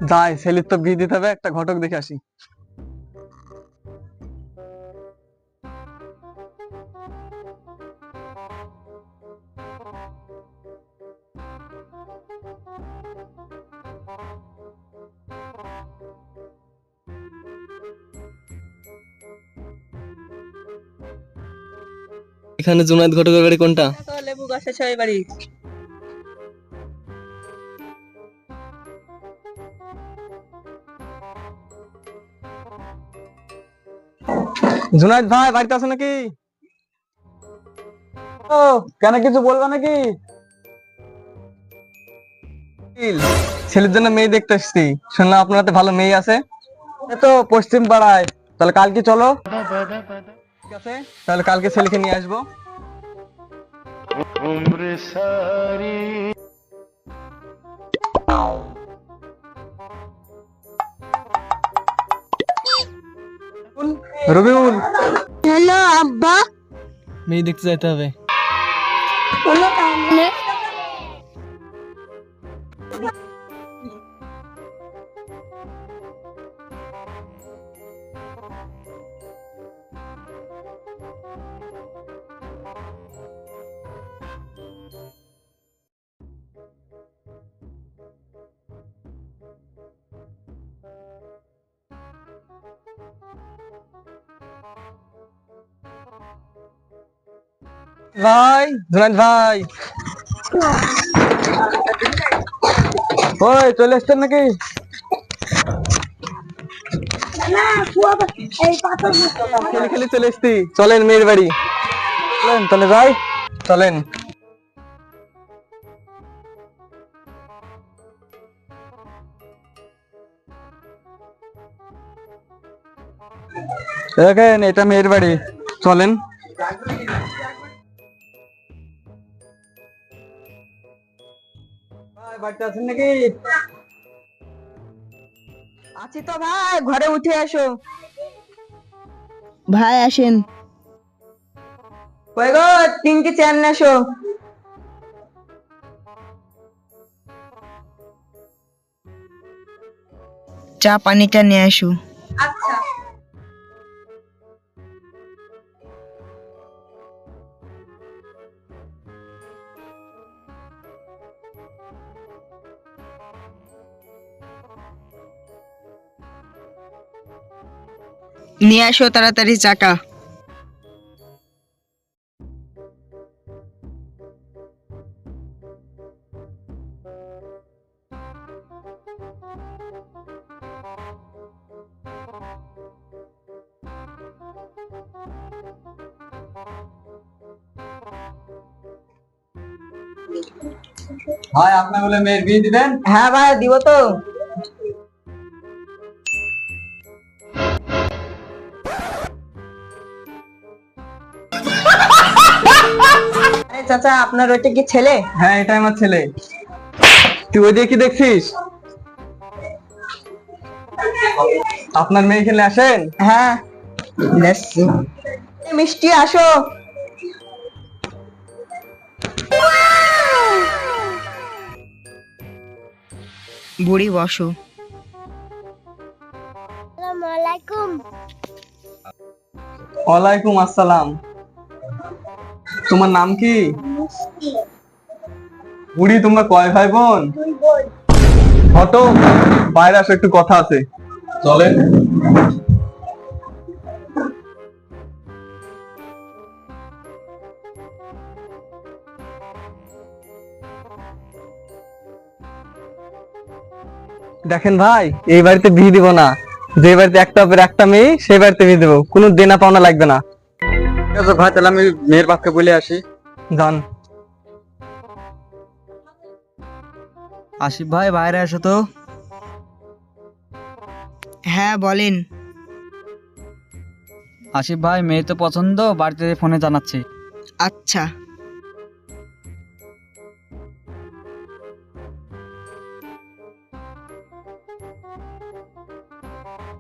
যাই, ছেলের তো বিয়ে দিতে হবে, একটা ঘটক দেখে আসি। এখানে জুনায়েদ ঘটকের বাড়ি কোনটা? তো লেবু গাছের ছয় বাড়ি। জুনায়েদ ভাই বাড়িতে আছে নাকি? ও, কেন কিছু বলবা নাকি? ছেলের জন্য মেয়ে দেখতে এসছি, শুনলাম আপনার হাতে ভালো মেয়ে আছে। এ তো পশ্চিম পাড়ায়। তাহলে কালকে চলো। ঠিক আছে, তাহলে কালকে ছেলেকে নিয়ে আসবো। রবিউল, হ্যালো আব্বা। মেয়ে দেখতে যাইতে হবে। কোনো কাম নেই। ভাই, জুনায়েদ ভাই, ওই চলে এসছেন নাকি? না কুয়া এই পাথর খেলে খেলে চলে এসছি, চলেন মেয়ের বাড়ি। চলেন তাহলে যাই, চলেন। দেখেন এটা মেয়ের বাড়ি, চলেন। ভাই বাড়িতে আছেন নাকি? আছি তো ভাই, ঘরে উঠে আসো। ভাই আসেন। কই গো, 3টি চেয়ার নিয়ে আসো। চা পানিটা নিয়ে আসো। আচ্ছা। নিয়ে আসো তাড়াতাড়ি চাটা। ভাই আপনার বলে মেয়ের বিয়ে দিবেন? হ্যাঁ ভাই, দিব তো। আরে চাচা, আপনার ওইটা কি ছেলে? হ্যাঁ, এটা আমার ছেলে। তুই ওই দিয়ে কি দেখছিস? আপনার মেয়ে খেলে আসেন। হ্যাঁ, দেখছি। মিষ্টি আসো। বুড়ি বসো। ওয়ালাইকুম আসসালাম। তোমার নাম কি? বুড়ি, তোমরা কয় ভাই বোন? ঘটক, বাইরে আসো, একটু কথা আছে। চলেন। দেখেন ভাই, এই বাড়িতে বিয়ে দিব না। যে বাড়িতে একটা বাপের একটা মেয়ে, সেই বাড়িতে বিয়ে দেবো, কোনো দেনা পাওনা লাগবে না। ঠিক আছে ভাই, তাহলে আমি মেয়ের বাপকে বলে আসি। যান। আসিফ ভাই বাইরে আসো তো। হ্যাঁ বলেন। আসিফ ভাই মেয়ে তো পছন্দ, বাড়িতে ফোনে জানাচ্ছি। আচ্ছা।